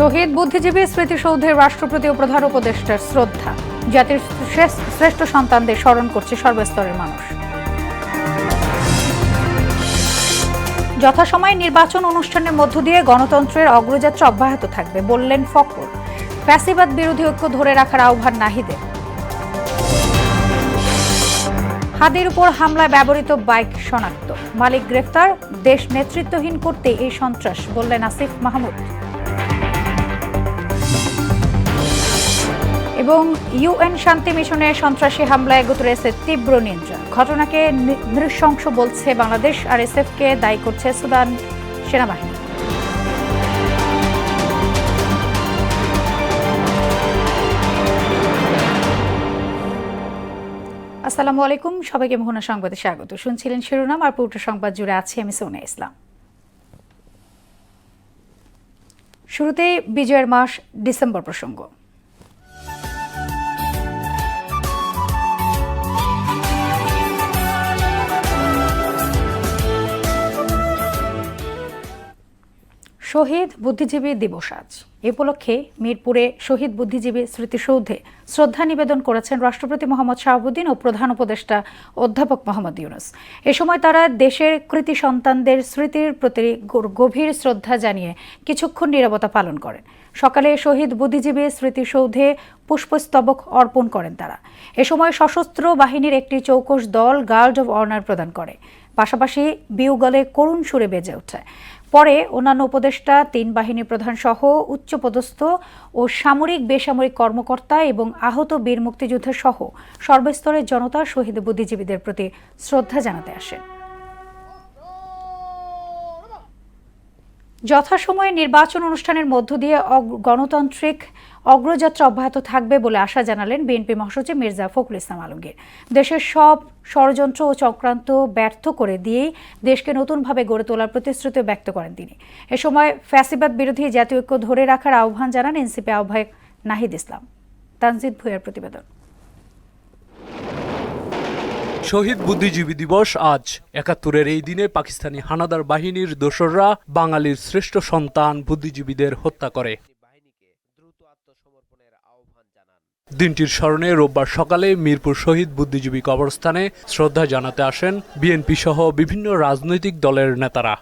শহীদ বুদ্ধিজীবী স্মৃতিসৌধে রাষ্ট্রপতি ও প্রধান উপদেষ্টার শ্রদ্ধা। জাতির শ্রেষ্ঠ সন্তানদের স্মরণ করছে সর্বস্তরের মানুষ। যথাসময়ে নির্বাচন অনুষ্ঠানের মধ্য দিয়ে গণতন্ত্রের অগ্রযাত্রা অব্যাহত থাকবে বললেন ফখরুল। ফ্যাসিবাদ বিরোধী ঐক্য ধরে রাখার আহ্বান নাহিদের। হাদির উপর হামলায় ব্যবহৃত বাইক শনাক্ত, মালিক গ্রেফতার। দেশ নেতৃত্বহীন করতে এই সন্ত্রাস বললেন আসিফ মাহমুদ। এবং ইউএন শান্তি মিশনে সন্ত্রাসী হামলায় গুতরেসের তীব্র নিন্দা। ঘটনাকে নৃশংস বলছে বাংলাদেশ, আর এসএফকে দায়ী করছে সুদান সেনাবাহিনী। আসসালামু আলাইকুম, সবাইকে মোহনা সংবাদে স্বাগত। শুনছিলেন শিরোনাম, আর পুরো সংবাদ জুড়ে আছি আমি সোনিয়া ইসলাম। শুরুতেই বিজয়ের মাস ডিসেম্বর প্রসঙ্গ। শহীদ বুদ্ধিজীবী দিবস আজ। এ উপলক্ষে মিরপুরে শহীদ বুদ্ধিজীবী স্মৃতিসৌধে শ্রদ্ধা নিবেদন করেছেন রাষ্ট্রপতি মোহাম্মদ শাহাবুদ্দিন ও প্রধান উপদেষ্টা অধ্যাপক মোহাম্মদ ইউনূস। এ সময় তারা দেশের কৃতি সন্তানদের স্মৃতির প্রতি গভীর শ্রদ্ধা জানিয়ে কিছুক্ষণ নীরবতা পালন করেন। সকালে শহীদ বুদ্ধিজীবী স্মৃতিসৌধে পুষ্পস্তবক অর্পণ করেন তারা। এ সময় সশস্ত্র বাহিনীর একটি চৌকস দল গার্ড অব অনার প্রদান করে। পাশাপাশি বিউগলে করুণ সুরে বেজে ওঠে। পরে অন্যান্য উপদেষ্টা, তিন বাহিনী প্রধান সহ উচ্চপদস্থ ও সামরিক বেসামরিক কর্মকর্তা এবং আহত বীর মুক্তিযোদ্ধা সহ সর্বস্তরের জনতা শহীদ বুদ্ধিজীবীদের প্রতি শ্রদ্ধা জানাতে আসেন। যথাসময়ে নির্বাচন অনুষ্ঠানের মধ্য দিয়ে গণতান্ত্রিক অগ্রযাত্রা অব্যাহত থাকবে বলে আশা জানালেন বিএনপি মহাসচিব মির্জা ফখরুল ইসলাম আলমগীর। দেশের সব ষড়যন্ত্র ও চক্রান্ত ব্যর্থ করে দিয়েই দেশকে নতুনভাবে গড়ে তোলার প্রতিশ্রুতি ব্যক্ত করেন তিনি। এ সময় ফ্যাসিবাদ বিরোধী জাতীয় ঐক্য ধরে রাখার আহ্বান জানান এনসিপি আহ্বায়ক নাহিদ ইসলাম। তানজিদ ভুঁইয়ার প্রতিবেদন। শহীদ বুদ্ধিজীবী দিবস আজ। ৭১-এর এই দিনে পাকিস্তানি হানাদার বাহিনীর দোসররা বাঙালির শ্রেষ্ঠ সন্তান বুদ্ধিজীবীদের হত্যা করে। দিনটির স্মরণে রোববার সকালে মিরপুর শহীদ বুদ্ধিজীবী কবরস্থানে শ্রদ্ধা জানাতে আসেন বিএনপি সহ বিভিন্ন রাজনৈতিক দলের নেতারা।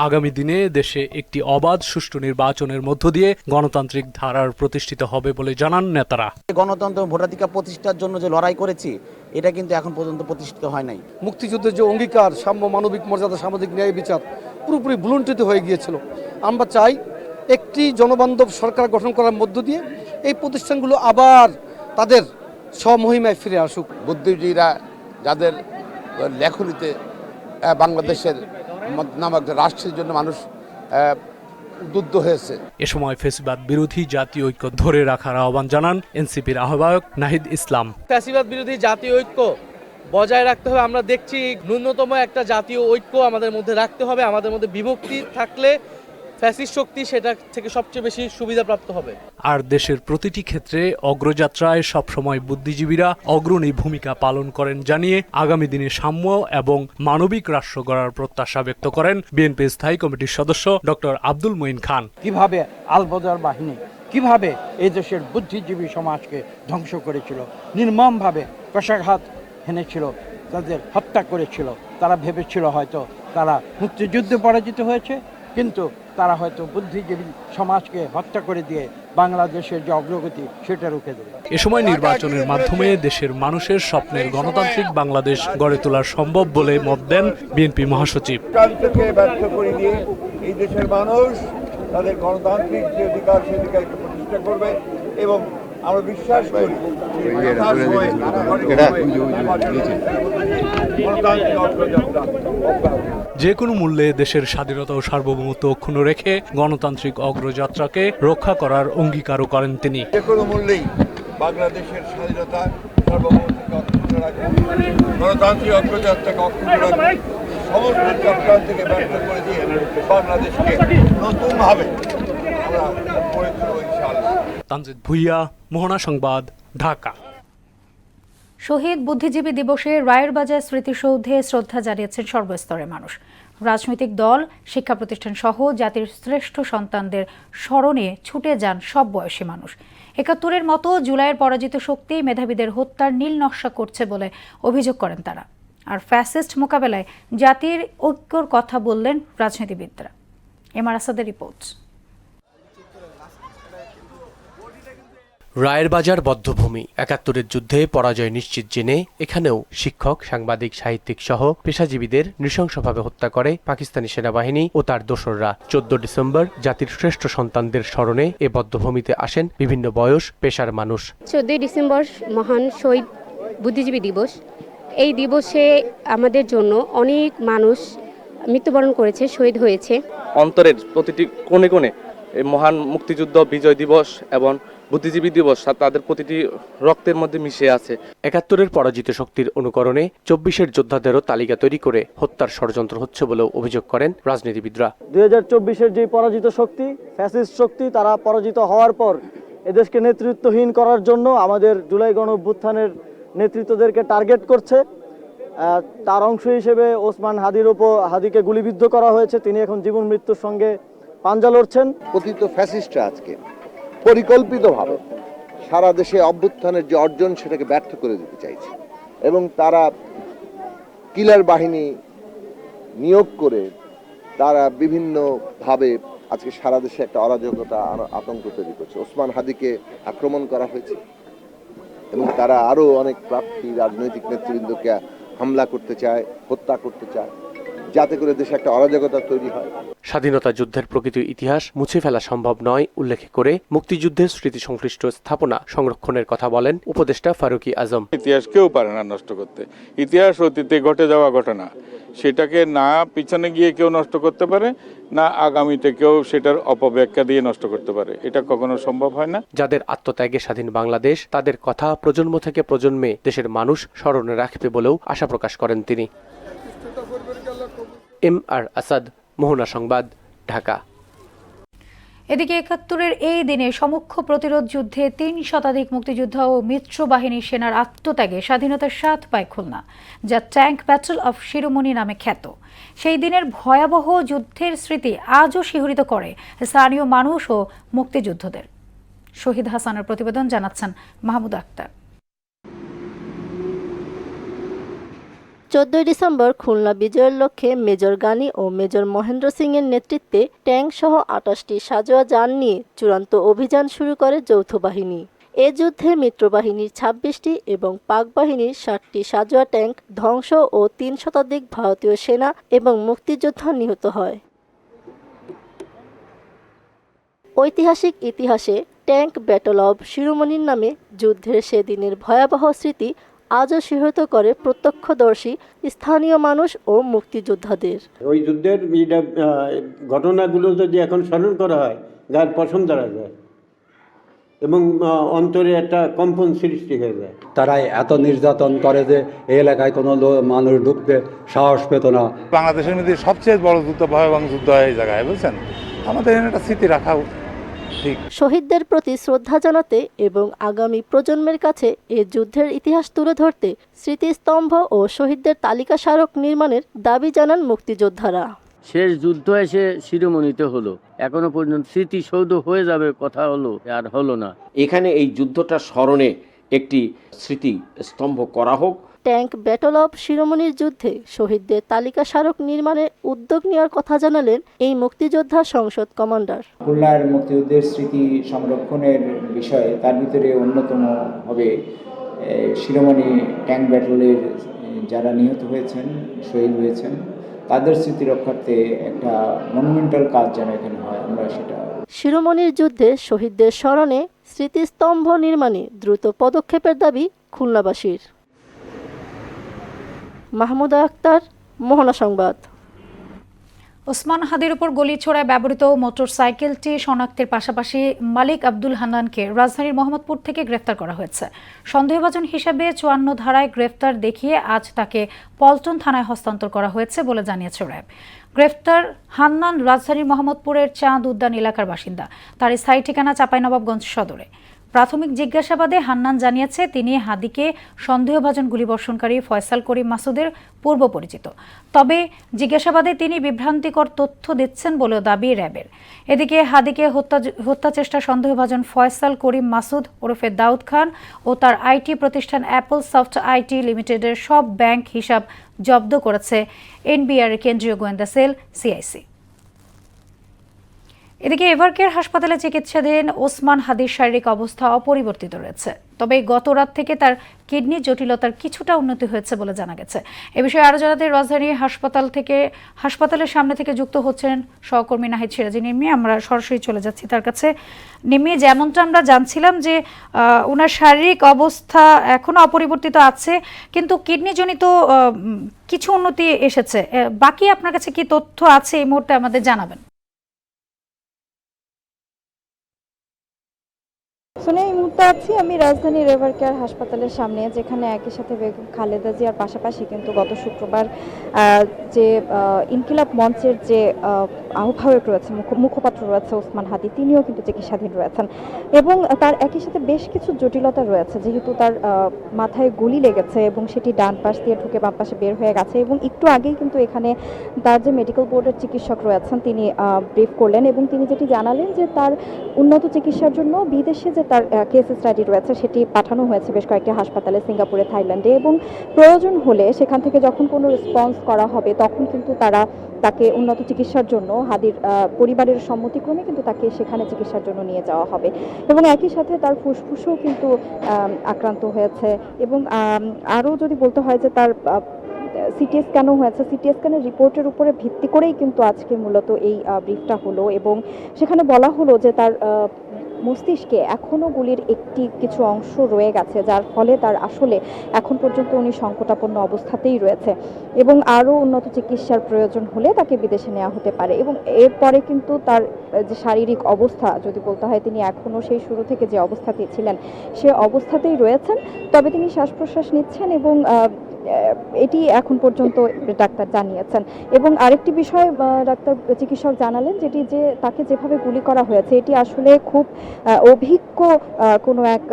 আগামী দিনে দেশে একটি অবাধ সুষ্ঠু নির্বাচনের মধ্য দিয়ে গণতান্ত্রিক ধারার প্রতিষ্ঠিত হবে বলে জানান নেতারা। গণতন্ত্র ভোটাধিকার প্রতিষ্ঠার জন্য যে লড়াই করেছি, এটা কিন্তু এখন পর্যন্ত প্রতিষ্ঠিত হয় নাই। মুক্তিযুদ্ধের যে অঙ্গীকার, সাম্য, মানবিক মর্যাদা, সামাজিক ন্যায় বিচার পুরোপুরি ভুলুণ্ঠিত হয়ে গিয়েছিল। আমরা চাই একটি জনবান্ধব সরকার গঠন করার মধ্য দিয়ে এই প্রতিষ্ঠানগুলো আবার তাদের স্বমহিমায় ফিরে আসুক। বুদ্ধিজীবীরা যাদের লেখনীতে বাংলাদেশের নামক রাষ্ট্রের জন্য মানুষ উদ্বুদ্ধ হয়েছে। এ সময় ফ্যাসিবাদ বিরোধী জাতীয় ঐক্য ধরে রাখার আহ্বান জানান এনসিপির আহ্বায়ক নাহিদ ইসলাম। ফ্যাসিবাদ বিরোধী জাতীয় ঐক্য বজায় রাখতে হবে। আমরা দেখছি ন্যূনতম একটা জাতীয় ঐক্য আমাদের মধ্যে রাখতে হবে। আমাদের মধ্যে বিভক্তি থাকলে ফ্যাসিস্ট শক্তি সেটা থেকে সবচেয়ে বেশি সুবিধাপ্রাপ্ত হবে। আর দেশের প্রতিটি ক্ষেত্রে অগ্রযাত্রায় সবসময় বুদ্ধিজীবীরা অগ্রণী ভূমিকা পালন করেন জানিয়ে আগামী দিনে সাম্য এবং মানবিক রাষ্ট্র গড়ার প্রত্যাশা ব্যক্ত করেন বিএনপি স্থায়ী কমিটির সদস্য ডক্টর আব্দুল মঈন খান। কিভাবে আলবদর বাহিনী কিভাবে এই দেশের বুদ্ধিজীবী সমাজকে ধ্বংস করেছিল, নির্মমভাবে কষাঘাত হেনেছিল, তাদের হত্যা করেছিল। তারা ভেবেছিল হয়তো তারা মুক্তিযুদ্ধে পরাজিত হয়েছে, কিন্তু তারা হয়তো বুদ্ধিজীবী সমাজকে হত্যা করে দিয়ে বাংলাদেশের যে অগ্রগতি সেটা রুখে দেবে। এ সময় নির্বাচনের মাধ্যমে দেশের মানুষের স্বপ্নের গণতান্ত্রিক বাংলাদেশ গড়ে তোলা সম্ভব বলে মত দেন বিএনপি মহাসচিব। ব্যর্থ করে দিয়ে এই দেশের মানুষ তাদের গণতান্ত্রিক যে অধিকার সে অধিকারকে প্রতিষ্ঠা করবে এবং আমরা বিশ্বাস করি যে কোনো মূল্যে দেশের স্বাধীনতা ও সার্বভৌমত্ব অক্ষুণ্ণ রেখে গণতান্ত্রিক অগ্রযাত্রাকে রক্ষা করার অঙ্গীকারও করেন তিনি। যে কোনো মূল্যেই বাংলাদেশের স্বাধীনতা সার্বভৌমত্বকে অক্ষুণ্ণ রাখবে, গণতান্ত্রিক অগ্রযাত্রাকে অক্ষুণ্ণ রাখবে, সমস্ত চক্রান্তকে ব্যর্থ করে দিয়ে বাংলাদেশকে নতুনভাবে আমরা গড়ে তুলব ইনশাআল্লাহ। তানজিদ ভুঁইয়া, মোহনা সংবাদ, ঢাকা। শহীদ বুদ্ধিজীবী দিবসে রায়েরবাজার স্মৃতিসৌধে শ্রদ্ধা জানিয়েছেন সর্বস্তরের মানুষ। রাজনৈতিক দল, শিক্ষা প্রতিষ্ঠান সহ জাতির শ্রেষ্ঠ সন্তানদের স্মরণে ছুটে যান সব বয়সী মানুষ। ৭১-এর মতো জুলাইয়ের পরাজিত শক্তি মেধাবীদের হত্যার নীল নকশা করছে বলে অভিযোগ করেন তারা। আর ফ্যাসিস্ট মোকাবেলায় জাতির ঐক্যর কথা বললেন রাজনীতিবিদরা। এমআর আসাদের রিপোর্ট। রায়ের বাজার বদ্ধভূমি। ৭১-এর যুদ্ধে পরাজয় নিশ্চিত জেনে এখানেও শিক্ষক, সাংবাদিক, সাহিত্যিক সহ পেশাজীবীদের নৃশংসভাবে হত্যা করে পাকিস্তানি সেনাবাহিনী ও তার দোসররা। ১৪ ডিসেম্বর জাতির শ্রেষ্ঠ সন্তানদের স্মরণে এ বদ্ধভূমিতে আসেন বিভিন্ন বয়স, পেশার মানুষ। ১৪ ডিসেম্বর মহান শহীদ বুদ্ধিজীবী দিবস। এই দিবসে আমাদের জন্য অনেক মানুষ মৃত্যুবরণ করেছে, শহীদ হয়েছে। অন্তরের প্রতিটি কোণে কোণে এই মহান মুক্তিযুদ্ধ বিজয় দিবস এবং বুদ্ধিজীবী দিবস তাদের প্রতিটি রক্তের মধ্যে মিশে আছে। ৭১-এর পরাজিত শক্তির অনুকরণে ২৪-এর যোদ্ধাদেরও তালিকা তৈরি করে হত্যার ষড়যন্ত্র হচ্ছে বলেও অভিযোগ করেন রাজনীতিবিদরা। ২০২৪-এর যে পরাজিত শক্তি, ফ্যাসিস্ট শক্তি, তারা পরাজিত হওয়ার পর এদেশকে নেতৃত্বহীন করার জন্য আমাদের জুলাই গণ অভ্যুত্থানের নেতৃত্বদেরকে টার্গেট করছে। তার অংশ হিসেবে ওসমান হাদিকে গুলিবিদ্ধ করা হয়েছে। তিনি এখন জীবন মৃত্যুর সঙ্গে পাঞ্জা লড়ছেন। কথিত ফ্যাসিস্টরা আজকে পরিকল্পিতভাবে সারা দেশে অভ্যুত্থানের যে অর্জন সেটাকে ব্যর্থ করে দিতে চাইছে এবং তারা কিলার বাহিনী নিয়োগ করে তারা বিভিন্নভাবে আজকে সারা দেশে একটা অরাজকতা, আতঙ্ক তৈরি করছে। ওসমান হাদিকে আক্রমণ করা হয়েছে এবং তারা আরও অনেক প্রার্থী রাজনৈতিক নেতৃবৃন্দকে হামলা করতে চায়, হত্যা করতে চায়, যাতে করে দেশে একটা অরাজকতা তৈরি হয়। স্বাধীনতা যুদ্ধের প্রকৃত ইতিহাস মুছে ফেলা সম্ভব নয় উল্লেখ করে মুক্তিযুদ্ধের স্মৃতি সংশ্লিষ্ট স্থাপনা সংরক্ষণের কথা বলেন উপদেষ্টা ফারুকী আজম। ইতিহাস কেউ পারে না নষ্ট করতে। ইতিহাস অতীতে ঘটে যাওয়া ঘটনা, সেটাকে না পিছনে গিয়ে কেউ নষ্ট করতে পারে, না আগামীতে কেউ সেটার অপব্যাখ্যা দিয়ে নষ্ট করতে পারে। এটা কখনো সম্ভব হয় না। যাদের আত্মত্যাগে স্বাধীন বাংলাদেশ, তাদের কথা প্রজন্ম থেকে প্রজন্মে দেশের মানুষ স্মরণে রাখবে বলেও আশা প্রকাশ করেন তিনি। এমআর আসাদ, মোহনা সংবাদ, ঢাকা। এদিকে ৭১-এর এই দিনে সমুখ্য প্রতিরোধ যুদ্ধে ৩ শতাধিক মুক্তিযোদ্ধা ও মিত্র বাহিনীর সেনার আত্মত্যাগে স্বাধীনতার স্বাদ পায় খুলনা, যা ট্যাঙ্ক ব্যাটল অফ শিরোমণি নামে খ্যাত। সেই দিনের ভয়াবহ যুদ্ধের স্মৃতি আজও শিহরিত করে স্থানীয় মানুষ ও মুক্তিযুদ্ধদের। শহীদ হাসানের প্রতিবেদন জানাচ্ছেন মাহমুদ আক্তার। ১৪ ডিসেম্বর খুলনা বিজয়ের লক্ষ্যে মেজর গানি ও মেজর মহেন্দ্র সিং এর নেতৃত্বে ট্যাঙ্ক সহ ২৮টি সাঁজোয়া যান নিয়ে চূড়ান্ত অভিযান শুরু করে যৌথ বাহিনী। এ যুদ্ধে মিত্রবাহিনীর ২৬টি এবং পাক বাহিনীর ৬০টি সাঁজোয়া ট্যাঙ্ক ধ্বংস ও ৩ শতাধিক ভারতীয় সেনা এবং মুক্তিযোদ্ধা নিহত হয়। ঐতিহাসিক ইতিহাসে ট্যাঙ্ক ব্যাটল অব শিরোমণির নামে যুদ্ধের সেদিনের ভয়াবহ স্মৃতি আজও শিহরিত করে প্রত্যক্ষদর্শী স্থানীয় মানুষ ও মুক্তিযোদ্ধাদের। ওই যুদ্ধের ঘটনাগুলো যদি এখন স্মরণ করা হয়, গায়ের পশম দাঁড়া যায় এবং অন্তরে একটা কম্পন সৃষ্টি হয়ে যায়। তারা এত নির্যাতন করে যে এই এলাকায় কোনো মানুষ ঢুকতে সাহস পেত না। বাংলাদেশের মধ্যে সবচেয়ে বড় যুদ্ধ, ভয়াবহ যুদ্ধ হয় এই জায়গায়, বুঝছেন। আমাদের একটা স্মৃতি রাখা ঠিক। শহীদদের প্রতি শ্রদ্ধা জানাতে এবং আগামী প্রজন্মের কাছে এ যুদ্ধের ইতিহাস তুলে ধরতে স্মৃতিস্তম্ভ ও শহীদদের তালিকা স্মারক নির্মাণের দাবি জানান মুক্তিযোদ্ধারা। শেষ যুদ্ধ এসে শিরোমণিতে হলো, এখনো পর্যন্ত স্মৃতিসৌধ হয়ে যাবে কথা হলো, আর হলো না। এখানে এই যুদ্ধটা স্মরণে একটি স্মৃতি স্তম্ভ করা হোক। ট্যাঙ্ক ব্যাটল অব শিরোমণির যুদ্ধে শহীদদের তালিকা স্মারক নির্মাণে উদ্যোগ নেওয়ার কথা জানালেন এই মুক্তিযোদ্ধা সংসদ কমান্ডার। খুলনার মুক্তিযুদ্ধের স্মৃতি সংরক্ষণের বিষয়ে তার ভিতরে অন্যতম হবে শিরোমণি ট্যাঙ্ক ব্যাটলের যারা নিহত হয়েছেন, শহীদ হয়েছেন, তাদের স্মৃতি রক্ষার্থে একটা মনুমেন্টাল কাজ যেন এখানে হয়, আমরা সেটা। শিরোমণির যুদ্ধে শহীদদের স্মরণে স্মৃতিস্তম্ভ নির্মাণে দ্রুত পদক্ষেপের দাবি খুলনাবাসীর। মাহমুদা আক্তার, মোহনা সংবাদ। ওসমান হাদির উপর গুলি ছোড়ায় ব্যবহৃত মোটরসাইকেলটি শনাক্তের পাশাপাশি মালিক আব্দুল হান্নানকে রাজধানীর মোহাম্মদপুর থেকে গ্রেফতার করা হয়েছে। সন্দেহভাজন হিসেবে ৫৪ ধারায় গ্রেফতার দেখিয়ে আজ তাকে পল্টন থানায় হস্তান্তর করা হয়েছে বলে জানিয়েছে র্যাব। গ্রেফতার হান্নান রাজধানীর মোহাম্মদপুরের চাঁদ উদ্যান এলাকার বাসিন্দা। তার স্থায়ী ঠিকানা চাঁপাইনবাবগঞ্জ সদরে। প্রাথমিক জিজ্ঞাসাবাদে হান্নান জানিয়েছে তিনি হাদিকে সন্দেহভাজন গুলিবর্ষণকারী ফয়সাল করিম মাসুদের পূর্ব পরিচিত। তবে জিজ্ঞাসাবাদে তিনি বিভ্রান্তিকর তথ্য দিচ্ছেন বলেও দাবি র্যাবের। এদিকে হাদিকে হত্যা চেষ্টা সন্দেহভাজন ফয়সাল করিম মাসুদ ওরফে দাউদ খান ও তার আইটি প্রতিষ্ঠান অ্যাপল সফট আইটি লিমিটেডের সব ব্যাংক হিসাব জব্দ করেছে এনবিআর কেন্দ্রীয় গোয়েন্দা সেল সিআইসি। এদিকে এভারকেয়ার হাসপাতালে চিকিৎসাধীন ওসমান হাদির শারীরিক অবস্থা অপরিবর্তিত রয়েছে। তবে গত রাত থেকে তার কিডনি জটিলতার কিছুটা উন্নতি হয়েছে বলে জানা গেছে। এ বিষয়ে আরও জানাতে রাজধানী হাসপাতালের সামনে থেকে যুক্ত হচ্ছেন সহকর্মী নাহিদ সিরাজি নিম্মি। আমরা সরাসরি চলে যাচ্ছি তার কাছে। নিম্মি, যেমনটা আমরা জানছিলাম যে ওনার শারীরিক অবস্থা এখনো অপরিবর্তিত আছে, কিন্তু কিডনিজনিত কিছু উন্নতি এসেছে। বাকি আপনার কাছে কি তথ্য আছে এই মুহূর্তে আমাদের জানাবেন? এই মুহূর্তে আছি আমি রাজধানীর এভারকেয়ার হাসপাতালের সামনে, যেখানে একই সাথে বেগম খালেদা জিয়ার পাশাপাশি কিন্তু গত শুক্রবার যে ইনকিলাব মঞ্চের যে আহ্বায়ক রয়েছে, মুখপাত্র রয়েছে ওসমান হাদি, তিনিও কিন্তু চিকিৎসাধীন রয়েছেন এবং তার একই সাথে বেশ কিছু জটিলতা রয়েছে। যেহেতু তার মাথায় গুলি লেগেছে এবং সেটি ডান পাশ দিয়ে ঢুকে বাম পাশে বের হয়ে গেছে এবং একটু আগেই কিন্তু এখানে তার যে মেডিকেল বোর্ডের চিকিৎসক রয়েছেন তিনি ব্রিফ করলেন এবং তিনি যেটি জানালেন যে তার উন্নত চিকিৎসার জন্য বিদেশে যে তার কেস স্টাডি রয়েছে সেটি পাঠানো হয়েছে বেশ কয়েকটি হাসপাতালে, সিঙ্গাপুরে, থাইল্যান্ডে, এবং প্রয়োজন হলে সেখান থেকে যখন কোনো রেসপন্স করা হবে তখন কিন্তু তাকে উন্নত চিকিৎসার জন্য হাদির পরিবারের সম্মতিক্রমে কিন্তু তাকে সেখানে চিকিৎসার জন্য নিয়ে যাওয়া হবে এবং একই সাথে তার ফুসফুসও কিন্তু আক্রান্ত হয়েছে এবং আরও যদি বলতে হয় যে তার সিটি স্ক্যানও হয়েছে। সিটি স্ক্যানের রিপোর্টের উপরে ভিত্তি করেই কিন্তু আজকে মূলত এই ব্রিফটা হলো এবং সেখানে বলা হলো যে তার মস্তিষ্কে এখনও গুলির কিছু অংশ রয়ে গেছে, যার ফলে তার আসলে এখন পর্যন্ত উনি সংকটাপন্ন অবস্থাতেই রয়েছে এবং আরও উন্নত চিকিৎসার প্রয়োজন হলে তাকে বিদেশে নেওয়া হতে পারে এবং এরপরে কিন্তু তার যে শারীরিক অবস্থা যদি বলতে হয় তিনি এখনও সেই শুরু থেকে যে অবস্থাতেই ছিলেন সে অবস্থাতেই রয়েছেন। তবে তিনি শ্বাস প্রশ্বাস নিচ্ছেন এবং এটি এখন পর্যন্ত ডাক্তার জানিয়েছেন এবং আরেকটি বিষয় চিকিৎসক জানালেন যেটি যে তাকে যেভাবে গুলি করা হয়েছে এটি আসলে খুব অভিজ্ঞ কোনো এক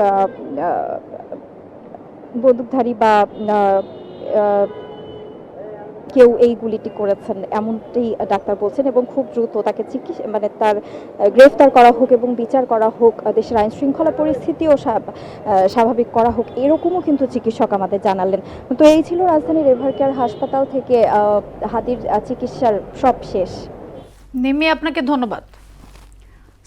বন্দুকধারী বা কেউ এই গুলিটি করেছেন এমনটি ডাক্তার বলছেন এবং খুব দ্রুত তাকে তার গ্রেফতার করা হোক এবং বিচার করা হোক, দেশের আইন শৃঙ্খলা পরিস্থিতিও স্বাভাবিক করা হোক, এরকমও কিন্তু চিকিৎসক আমাদের জানালেন। তো এই ছিল রাজধানীর এভারকেয়ার হাসপাতাল থেকে হাদির চিকিৎসার সব শেষ। নিম্মি, আপনাকে ধন্যবাদ।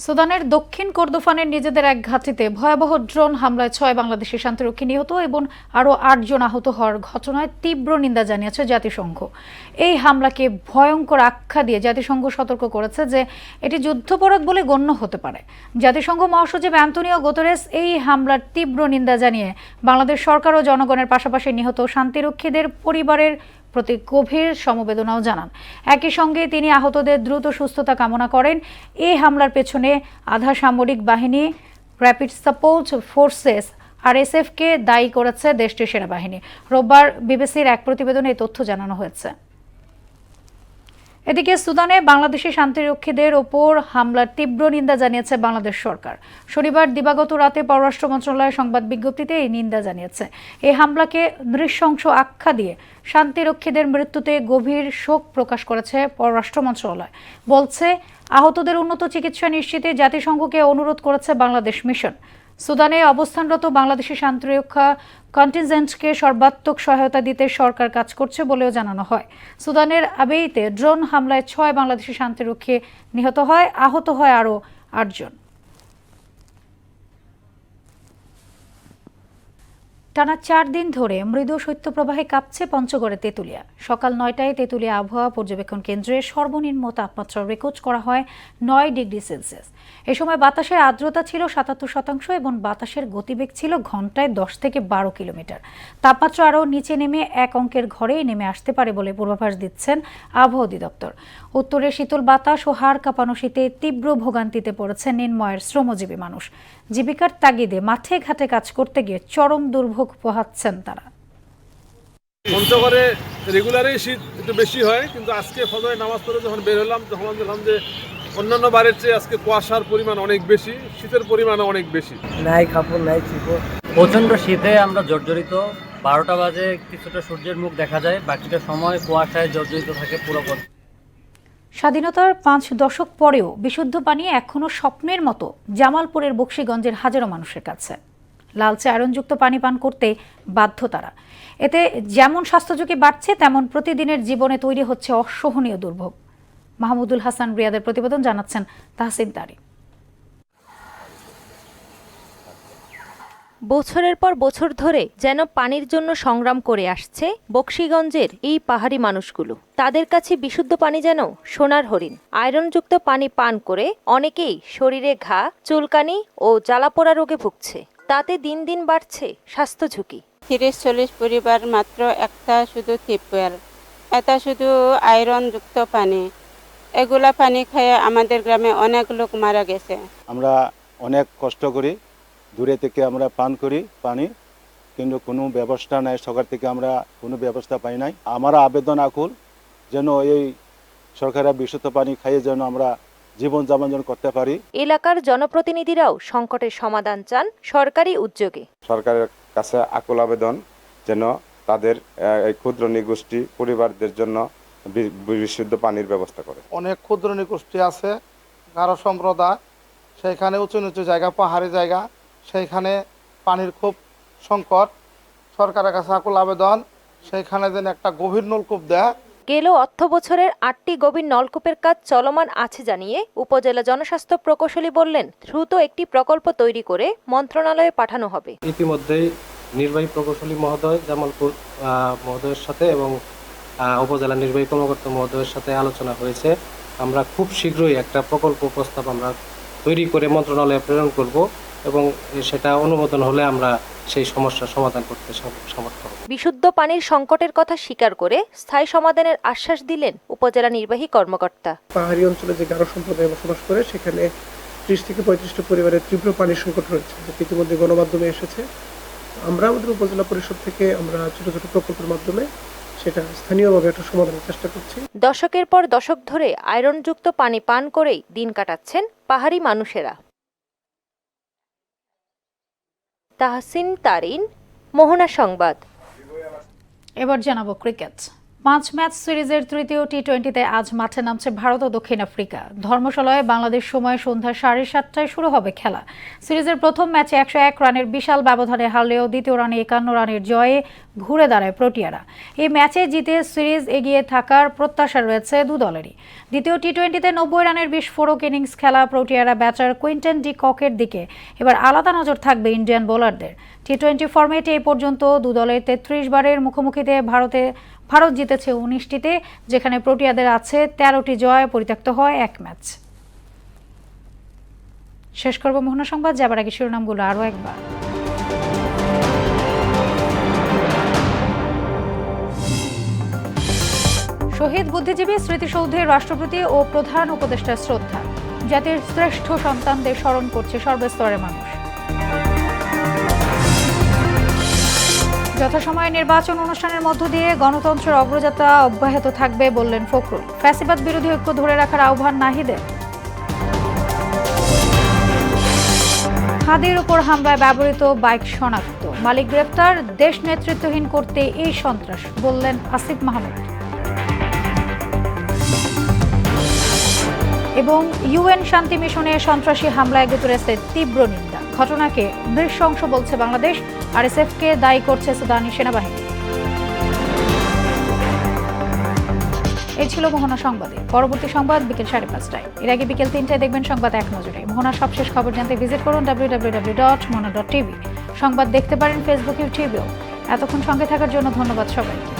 সুদানের দক্ষিণ কর্দোফানের নিজেদের এক ঘাঁটিতে ভয়াবহ ড্রোন হামলায় 6 বাংলাদেশি শান্তিরক্ষী নিহত এবং আরও 8 জন আহত হওয়ার ঘটনায় তীব্র নিন্দা জানিয়েছে জাতিসংঘ। এই হামলাকে ভয়ঙ্কর আখ্যা দিয়ে জাতিসংঘ সতর্ক করেছে যে এটি যুদ্ধাপরাধ বলে গণ্য হতে পারে। জাতিসংঘ মহাসচিব অ্যান্টোনিও গুতেরেস এই হামলার তীব্র নিন্দা জানিয়ে বাংলাদেশ সরকার ও জনগণের পাশাপাশি নিহত শান্তিরক্ষীদের পরিবারের প্রতি গভীর সমবেদনাও জানান। একই সঙ্গে তিনি আহতদের দ্রুত সুস্থতা কামনা করেন। এই হামলার পেছনে আধা সামরিক বাহিনী র্যাপিড সাপোর্ট ফোর্সেস RSF-কে দায়ী করেছে দেশটির সেনাবাহিনী। রোববার বিবিসির এক প্রতিবেদনে এই তথ্য জানানো হয়েছে। এদিকে সুদানে বাংলাদেশি শান্তিরক্ষীদের ওপর হামলার তীব্র নিন্দা জানিয়েছে বাংলাদেশ সরকার। শনিবার দিবাগত রাতে পররাষ্ট্র মন্ত্রণালয়ের সংবাদ বিজ্ঞপ্তিতে এই নিন্দা জানিয়েছে। এই হামলাকে নৃশংস আখ্যা দিয়ে শান্তিরক্ষীদের মৃত্যুতে গভীর শোক প্রকাশ করেছে পররাষ্ট্র মন্ত্রণালয়। বলছে আহতদের উন্নত চিকিৎসা নিশ্চিতে জাতিসংঘকে অনুরোধ করেছে বাংলাদেশ মিশন। সুদানে অবস্থানরত বাংলাদেশি শান্তিরক্ষা কন্টিনজেন্টকে সর্বাত্মক সহায়তা দিতে সরকার কাজ করছে বলেও জানানো হয়। সুদানের আবেইতে ড্রোন হামলায় 6 বাংলাদেশি শান্তিরক্ষী নিহত হয়, আহত হয় আরও 8 জন। টানা 4 দিন ধরে মৃদু শৈত্যপ্রবাহে কাঁপছে পঞ্চগড়ের তেঁতুলিয়া। সকাল 9টায় তেঁতুলিয়া আবহাওয়া পর্যবেক্ষণ কেন্দ্রে সর্বনিম্ন তাপমাত্রা রেকর্ড করা হয় 9 ডিগ্রি সেলসিয়াস। এ সময় বাতাসের আর্দ্রতা ছিল 77% এবং বাতাসের গতিবেগ ছিল ঘন্টায় 10 থেকে 12 কিলোমিটার। তাপমাত্রা আরও নিচে নেমে 1 অঙ্কের ঘরেই নেমে আসতে পারে বলে পূর্বাভাস দিচ্ছেন আবহাওয়া অধিদপ্তর। উত্তরে শীতল বাতাস ও হাড় কাঁপানো শীতে তীব্র ভোগান্তিতে পড়েছে নিম্নয়ের শ্রমজীবী মানুষ। জীবিকার তাগিদে মাঠে ঘাটে কাজ করতে গিয়ে চরম দুর্ভোগ পোহাচ্ছেন তারা। পঞ্চগড়ে রেগুলারই শীত একটু বেশি হয়, কিন্তু আজকে ফজরের নামাজ পড়ে যখন বের হলাম তখন দেখলাম যে অন্যান্য বারের চেয়ে আজকে কুয়াশার পরিমাণ অনেক বেশি, শীতের পরিমাণও অনেক বেশি। নাই কাপড় নাই চিপড়, প্রচন্ড শীতে আমরা জর্জরিত। 12টা বাজে কিছুটা সূর্যের মুখ দেখা যায়, বাকিটা সময় কুয়াশায় জর্জরিত থাকে পুরো পথ। স্বাধীনতার 5 দশক পরেও বিশুদ্ধ পানি এখনো স্বপ্নের মতো জামালপুরের বকশীগঞ্জের হাজারো মানুষের কাছে। লালচে আয়রনযুক্ত পানি পান করতে বাধ্য তারা। এতে যেমন স্বাস্থ্য ঝুঁকি বাড়ছে, তেমন প্রতিদিনের জীবনে তৈরি হচ্ছে অসহনীয় দুর্ভোগ। মাহমুদুল হাসান রিয়াদের প্রতিবেদন, জানাচ্ছেন তাহসিন তারি। বছরের পর বছর ধরে যেন পানির জন্য সংগ্রাম করে আসছে বকশীগঞ্জের এই পাহাড়ি মানুষগুলো। তাদের কাছে বিশুদ্ধ পানি যেন সোনার হরিণ। আয়রনযুক্ত পানি পান করে অনেকেই শরীরে ঘা, চুলকানি ও জ্বালাপোড়া রোগে ভুগছে। তাতে দিন দিন বাড়ছে স্বাস্থ্য ঝুঁকি। 30-40 পরিবার মাত্র একটা শুধু টিউবওয়েল, এটা শুধু আয়রনযুক্ত পানি। এগুলা পানি খেয়ে আমাদের গ্রামে অনেক লোক মারা গেছে। আমরা অনেক কষ্ট করি, দূরে থেকে আমরা পান করি পানি, কিন্তু কোনো ব্যবস্থা নাই, সরকার থেকে আমরা কোনো ব্যবস্থা পাই নাই। আমার আবেদন আকুল যেন এই সরকারের বিশুদ্ধ পানি খাইয়ে যেন আমরা জীবন যাপন করতে পারি। এলাকার জনপ্রতিনিধিরাও সংকটের সমাধান চান সরকারি উদ্যোগে। সরকারের কাছে আকুল আবেদন যেন তাদের এই ক্ষুদ্র নিগোষ্ঠী পরিবারদের জন্য বিশুদ্ধ পানির ব্যবস্থা করে। অনেক ক্ষুদ্র নিগোষ্ঠী আছে, গারো সম্প্রদায়, সেখানে উঁচু নিচু জায়গা, পাহাড়ি জায়গা, সেইখানে পানির খুব সংকট। সরকারের কাছে আকুল আবেদন সেইখানে যেন একটা গভীর নলকূপ দেয়। গেল অর্থ বছরের 8টি গভীর নলকূপের কাজ চলমান আছে জানিয়ে উপজেলা জনস্বাস্থ্য প্রকৌশলী বললেন, দ্রুত একটি প্রকল্প তৈরি করে মন্ত্রণালয়ে পাঠানো হবে। ইতিমধ্যেই নির্বাহী প্রকৌশলী মহোদয় জামালপুর মহোদয়ের সাথে এবং উপজেলা নির্বাহী কর্মকর্তা মহোদয়ের সাথে আলোচনা হয়েছে। আমরা খুব শীঘ্রই একটা প্রকল্প প্রস্তাব আমরা তৈরি করে মন্ত্রণালয়ে প্রেরণ করব এবং সেটা অনুমোদন হলে আমরা সেই সমস্যার সমাধান করতে সমর্থ হব। বিশুদ্ধ পানির সংকটের কথা স্বীকার করে স্থায়ী সমাধানের আশ্বাস দিলেন উপজেলা নির্বাহী কর্মকর্তা। পাহাড়ি অঞ্চলে যে গারো সম্প্রদায় বসবাস করে সেখানে 30 থেকে 35টা পরিবারের তীব্র পানির সংকট রয়েছে, যেটি ইতিমধ্যে গণমাধ্যমে এসেছে। আমরা আমাদের উপজেলা পরিষদ থেকে আমরা ছোট ছোট প্রকল্পের মাধ্যমে সেটা স্থানীয়ভাবে একটা সমাধানের চেষ্টা করছি। দশকের পর দশক ধরে আয়রনযুক্ত পানি পান করেই দিন কাটাচ্ছেন পাহাড়ি মানুষেরা। তাহসিন তারিন, মোহনা সংবাদ। এবার জানাবো ক্রিকেট। 5 ম্যাচ সিরিজের তৃতীয় টি20তে আজ মাঠে নামছে ভারত ও দক্ষিণ আফ্রিকা। ধর্মশালায় বাংলাদেশ সময় সন্ধ্যা 7:30টায় শুরু হবে খেলা। সিরিজের প্রথম ম্যাচে 101 রানের বিশাল ব্যবধানে হারলেও দ্বিতীয় রানে 51 রানের জয়ে ঘুরে দাঁড়ায় প্রোটিয়ারা। এই ম্যাচে জিতে সিরিজ এগিয়ে থাকার প্রত্যাশা রয়েছে দু দলেরই। দ্বিতীয় টি20তে 90 রানের বিস্ফোরক ইনিংস খেলা প্রোটিয়ারা ব্যাটার কুইন্টন ডি ককের দিকে এবার আলাদা নজর থাকবে ইন্ডিয়ান বোলারদের। টি20 ফরম্যাটে এই পর্যন্ত দু দলের 33 বারের মুখোমুখিতে ভারত জিতেছে 19টিতে, যেখানে প্রোটিয়াদের আছে 13টি জয়, পরিত্যক্ত হয় 1 ম্যাচ। শেষ করব মোহনা সংবাদ, যাবার আগে শিরোনামগুলো আরও একবার। শহীদ বুদ্ধিজীবী স্মৃতিসৌধে রাষ্ট্রপতি ও প্রধান উপদেষ্টার শ্রদ্ধা। জাতির শ্রেষ্ঠ সন্তানদের স্মরণ করছে সর্বস্তরের মানুষ। যথাসময়ে নির্বাচন অনুষ্ঠানের মধ্য দিয়ে গণতন্ত্রের অগ্রযাত্রা অব্যাহত থাকবে বললেন ফখরুল। ফ্যাসিবাদ বিরোধী ঐক্য ধরে রাখার আহ্বান নাহিদের। হাদির উপর হামলায় ব্যবহৃত বাইক শনাক্ত, মালিক গ্রেপ্তার। দেশ নেতৃত্বহীন করতে এই সন্ত্রাস বললেন আসিফ মাহমুদ। এবং ইউএন শান্তি মিশনে সন্ত্রাসী হামলায় গুতরেছে তীব্র নিন্দা। ঘটনাকে নৃশংস বলছে বাংলাদেশ, আরএসএফকে দায়ী করছে সুদানি সেনাবাহিনী। এই ছিল মোহনা সংবাদে। পরবর্তী সংবাদ বিকেল 5:30টায়। এর আগে বিকেল 3টায় দেখবেন সংবাদ এক নজরে। মোহনার সবশেষ খবর জানতে ভিজিট করুন www.mona.tv। সংবাদ দেখতে পারেন ফেসবুক, ইউটিউবেও। এতক্ষণ সঙ্গে থাকার জন্য ধন্যবাদ সবাইকে।